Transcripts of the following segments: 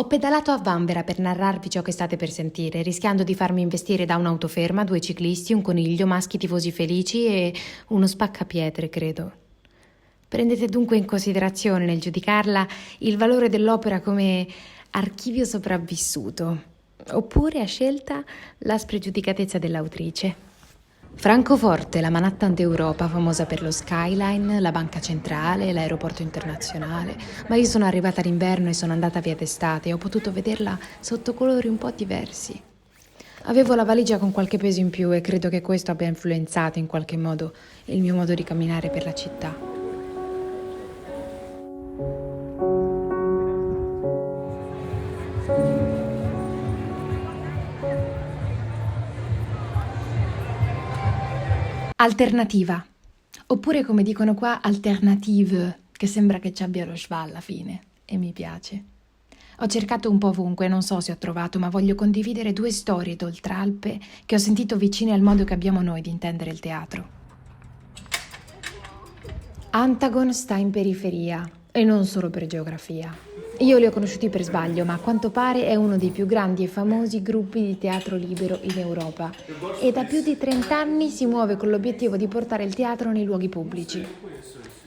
Ho pedalato a vanvera per narrarvi ciò che state per sentire, rischiando di farmi investire da un'autoferma, 2 ciclisti, un coniglio, maschi tifosi felici e uno spaccapietre, credo. Prendete dunque in considerazione nel giudicarla il valore dell'opera come archivio sopravvissuto, oppure a scelta la spregiudicatezza dell'autrice. Francoforte, la Manhattan d'Europa, famosa per lo skyline, la banca centrale, l'aeroporto internazionale, ma io sono arrivata d'inverno e sono andata via d'estate e ho potuto vederla sotto colori un po' diversi. Avevo la valigia con qualche peso in più e credo che questo abbia influenzato in qualche modo il mio modo di camminare per la città. Alternativa, oppure come dicono qua, alternativǝ, che sembra che ci abbia lo schwa alla fine, e mi piace. Ho cercato un po' ovunque, non so se ho trovato, ma voglio condividere 2 storie d'Oltralpe che ho sentito vicine al modo che abbiamo noi di intendere il teatro. Antagon sta in periferia, e non solo per geografia. Io li ho conosciuti per sbaglio, ma a quanto pare è uno dei più grandi e famosi gruppi di teatro libero in Europa e da più di 30 anni si muove con l'obiettivo di portare il teatro nei luoghi pubblici.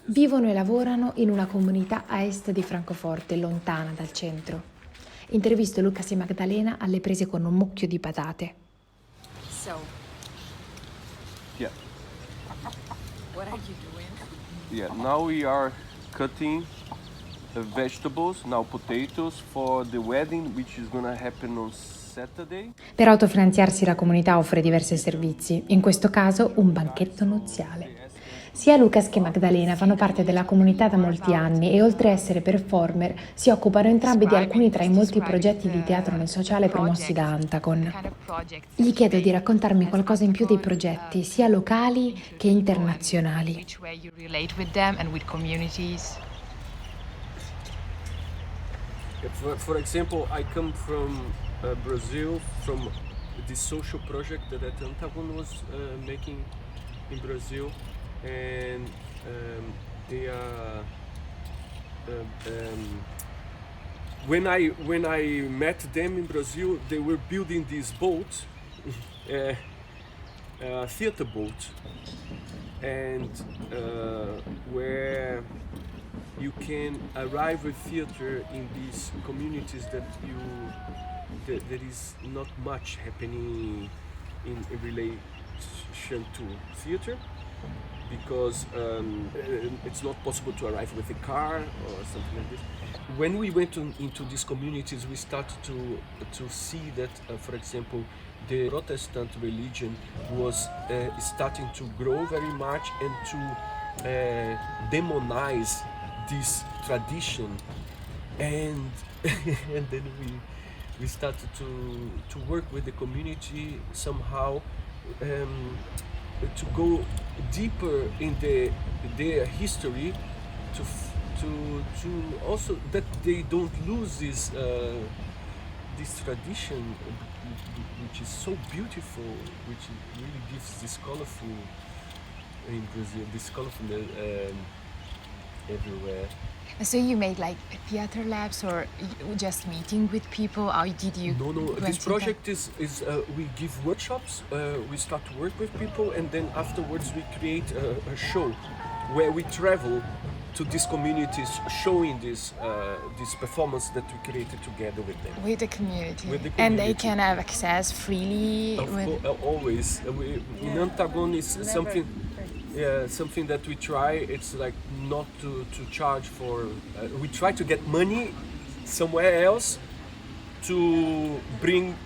Vivono e lavorano in una comunità a est di Francoforte, lontana dal centro. Intervisto Lucas e Magdalena alle prese con un mucchio di patate. So, Yeah, what are you doing? yeah. Now we are cutting vegetables, now potatoes, for the wedding which is gonna happen on Saturday. Per autofinanziarsi la comunità offre diversi servizi, in questo caso un banchetto nuziale. Sia Lucas che Magdalena fanno parte della comunità da molti anni e oltre a essere performer si occupano entrambi di alcuni tra i molti progetti di teatro nel sociale promossi da Antagon. Gli chiedo di raccontarmi qualcosa in più dei progetti, sia locali che internazionali. Which way you relate with them and with communities. For example, I come from Brazil, from the social project that Antagon was making in Brazil, and they are. When I met them in Brazil, they were building this boat, theater boat, and where you can arrive with theater in these communities that is not much happening in relation to theater, because it's not possible to arrive with a car or something like this. When we went into these communities, we started to see that, for example, the Protestant religion was starting to grow very much and to demonize this tradition, and and then we started to work with the community somehow, to go deeper in their history, to also that they don't lose this tradition, which is so beautiful, which really gives this colorful in Brazil, this colorful everywhere. So you made like theater labs or just meeting with people? How did you? No. This project is we give workshops. We start to work with people, and then afterwards we create a show where we travel to these communities, showing this performance that we created together with them. With the community. With the And they community. can have access freely. Always. In Antagon is something. Yeah, something that we try. It's like not to charge for. We try to get money somewhere else to bring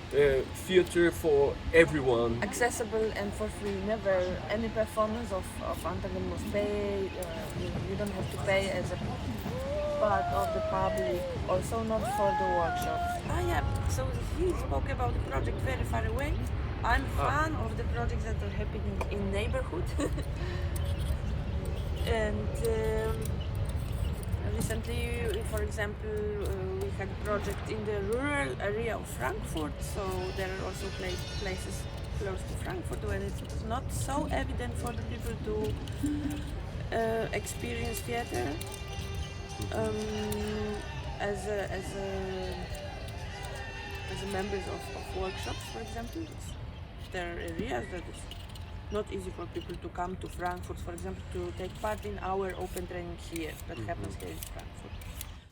theater for everyone. Accessible and for free. Never any performance of Antagon must pay. You don't have to pay as a part of the public. Also not for the workshops. Yeah. So he spoke about the project very far away. I'm fan of the projects that are happening in neighborhood. And recently, for example, we had a project in the rural area of Frankfurt, so there are also places close to Frankfurt where it's not so evident for the people to experience theater as a as members of workshops, for example. There are areas that it's not easy for people to come to Frankfurt, for example, to take part in our open training here that happens here in Frankfurt.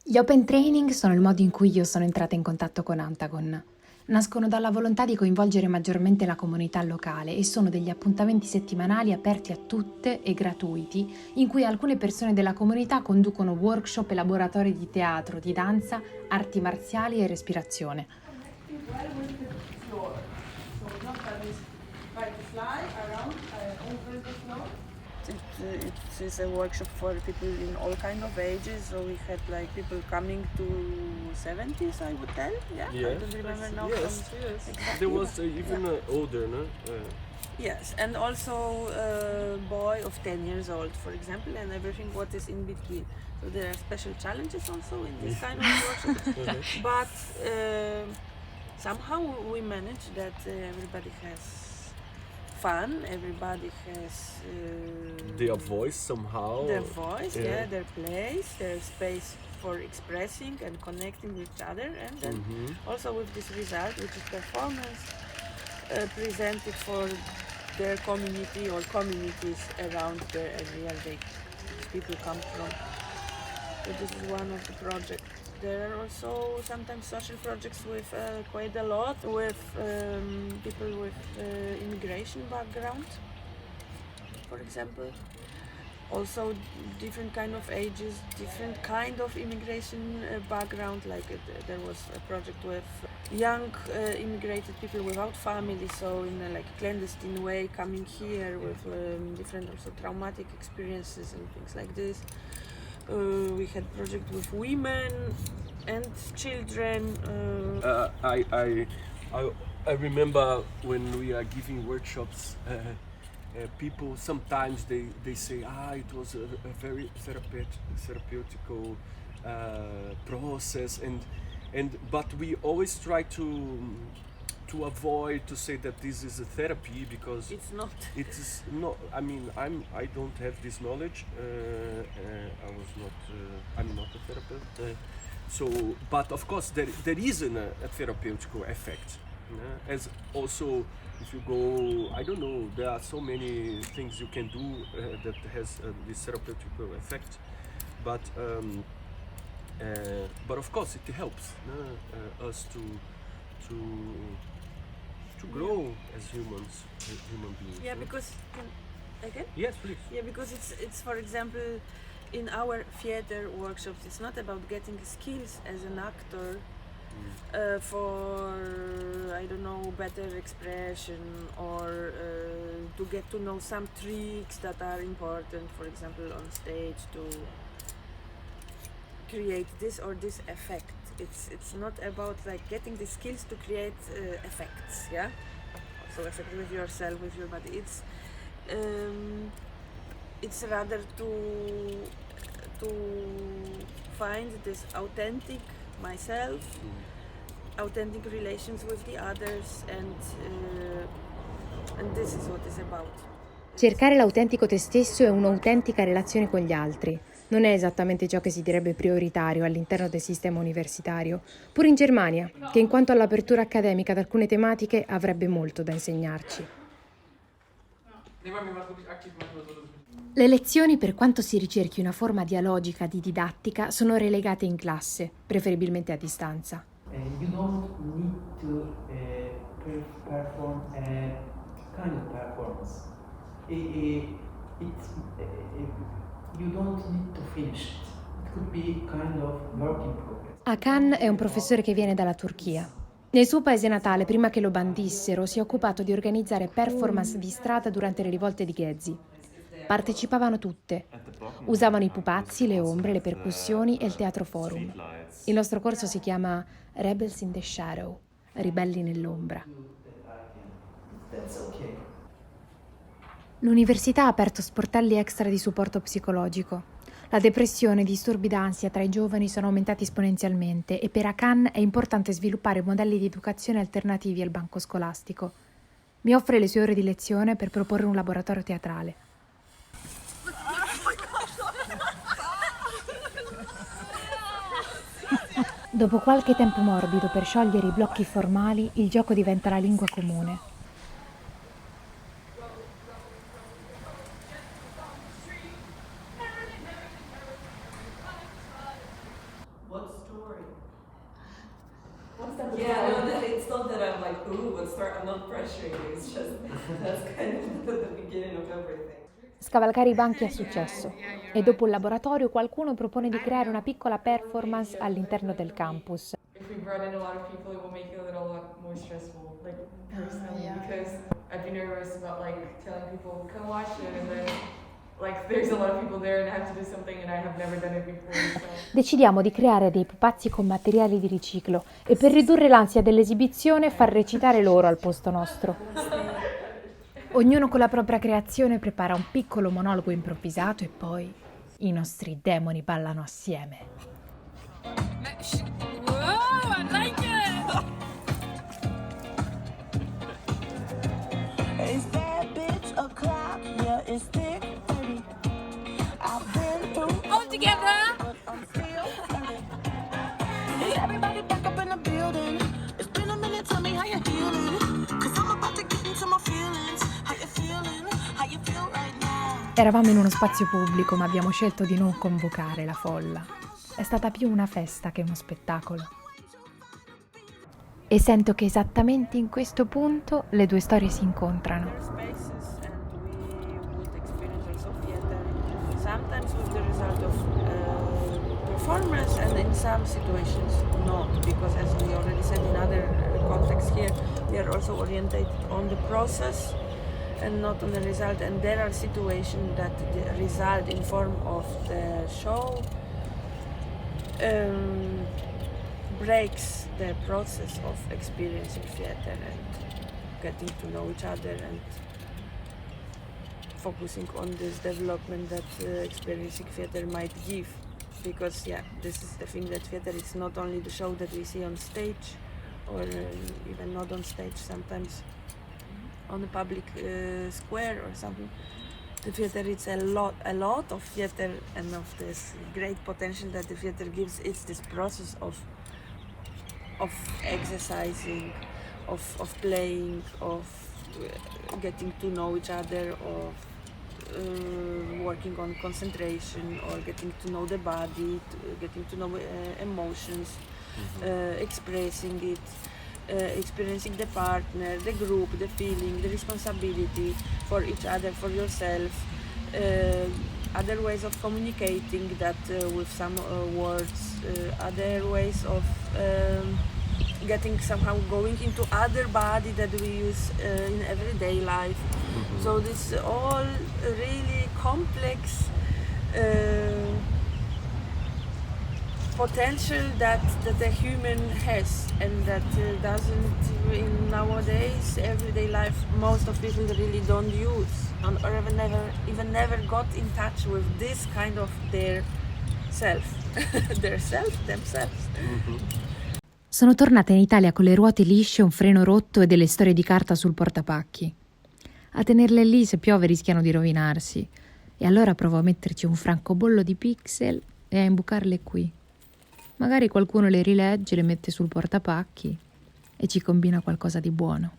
Gli open training sono il modo in cui io sono entrata in contatto con Antagon. Nascono dalla volontà di coinvolgere maggiormente la comunità locale e sono degli appuntamenti settimanali aperti a tutte e gratuiti, in cui alcune persone della comunità conducono workshop e laboratori di teatro, di danza, arti marziali e respirazione. It is a workshop for people in all kind of ages. So we had like people coming to 70s, I would tell. Yeah, I don't remember now. Yes. Exactly. There was even older, no? Yes, and also a boy of 10 years old, for example, and everything what is in between. So there are special challenges also in this kind of workshop. But somehow we manage that everybody has fun, everybody has Their voice somehow. their voice, their place, their space for expressing and connecting with each other, and then also with this result, which is performance, presented for their community or communities around the area people come from. So this is one of the projects. There are also sometimes social projects with quite a lot with people with immigration background, for example. Also different kind of ages, different kind of immigration background. Like there was a project with young immigrated people without family, so in a like clandestine way coming here with different also traumatic experiences and things like this. We had project with women and children. I remember when we are giving workshops, people sometimes they say, it was a very therapeutical process, but we always try to avoid to say that this is a therapy, because It's not. it is not. I mean, I don't have this knowledge. I'm not a therapist. So, but of course there is a therapeutical effect. As also, if you go, I don't know, there are so many things you can do that has this therapeutical effect. But of course it helps us to grow as human beings. Yeah, because again. Yes, please. Yeah, because it's for example, in our theater workshops, it's not about getting skills as an actor for I don't know, better expression or to get to know some tricks that are important, for example, on stage to create this or this effect. It's not about like getting the skills to create effects, yeah. So effect with yourself, with your body. It's rather to find this authentic myself, authentic relations with the others, and this is what it's about. Cercare l'autentico te stesso e un'autentica relazione con gli altri. Non è esattamente ciò che si direbbe prioritario all'interno del sistema universitario, pur in Germania, che in quanto all'apertura accademica ad alcune tematiche avrebbe molto da insegnarci. Le lezioni, per quanto si ricerchi una forma dialogica di didattica, sono relegate in classe, preferibilmente a distanza. You don't need to perform a kind of performance. You don't need to finish it. It could be kind of work in progress. Hakan è un professore che viene dalla Turchia. Nel suo paese natale, prima che lo bandissero, si è occupato di organizzare performance di strada durante le rivolte di Gezi. Partecipavano tutte. Usavano i pupazzi, le ombre, le percussioni e il teatro forum. Il nostro corso si chiama Rebels in the Shadow, ribelli nell'ombra. That's okay. L'università ha aperto sportelli extra di supporto psicologico. La depressione e i disturbi d'ansia tra i giovani sono aumentati esponenzialmente e per Hakan è importante sviluppare modelli di educazione alternativi al banco scolastico. Mi offre le sue ore di lezione per proporre un laboratorio teatrale. Dopo qualche tempo morbido per sciogliere i blocchi formali, il gioco diventa la lingua comune. Yeah, no, it's not that I'm like, ooh, let's start, I'm not pressuring you, it's just, that's kind of the beginning of everything. Scavalcare i banchi è successo e dopo il laboratorio qualcuno propone di creare una piccola performance all'interno del campus. If we brought in a lot of people, it will make it a little lot more stressful, like personally, because I'd be nervous about like telling people, come watch it, and then like there's a lot of people there and I have to do something and I have never done it before. So. Decidiamo di creare dei pupazzi con materiali di riciclo e per ridurre l'ansia dell'esibizione far recitare loro al posto nostro. Ognuno con la propria creazione prepara un piccolo monologo improvvisato e poi i nostri demoni ballano assieme. Whoa, I like it! It's bad bitch o'clock, yeah, it's thick 30. I've been through all together, but I'm still hurting. Is everybody back up in the building? It's been a minute, tell me how you're feeling. Cause I'm about to get into my feelings. How you feeling? How you feel right now? Eravamo in uno spazio pubblico, ma abbiamo scelto di non convocare la folla. È stata più una festa che uno spettacolo. E sento che esattamente in questo punto le due storie si incontrano. Spaces, and we would experience also theater, sometimes with the result of performance, and in some situations not, because as we already said in other contexts here, we are also oriented on the process and not on the result, and there are situations that the result in form of the show breaks the process of experiencing theater and getting to know each other and focusing on this development that experiencing theater might give. Because this is the thing, that theater is not only the show that we see on stage, or even not on stage, sometimes on a public square or something. The theater, it's a lot of theater, and of this great potential that the theater gives. It's this process of exercising, of playing, of getting to know each other, of working on concentration, or getting to know the body, getting to know emotions, expressing it, experiencing the partner, the group, the feeling, the responsibility for each other, for yourself, other ways of communicating that with some words, other ways of getting somehow going into other body that we use in everyday life. So this all really complex potential that a human has, and that doesn't in nowadays everyday life most of people really don't use, or even never got in touch with this kind of their self, themselves. Sono tornata in Italia con le ruote lisce, un freno rotto e delle storie di carta sul portapacchi. A tenerle lì se piove rischiano di rovinarsi, e allora provo a metterci un francobollo di pixel e a imbucarle qui. Magari qualcuno le rilegge, le mette sul portapacchi e ci combina qualcosa di buono.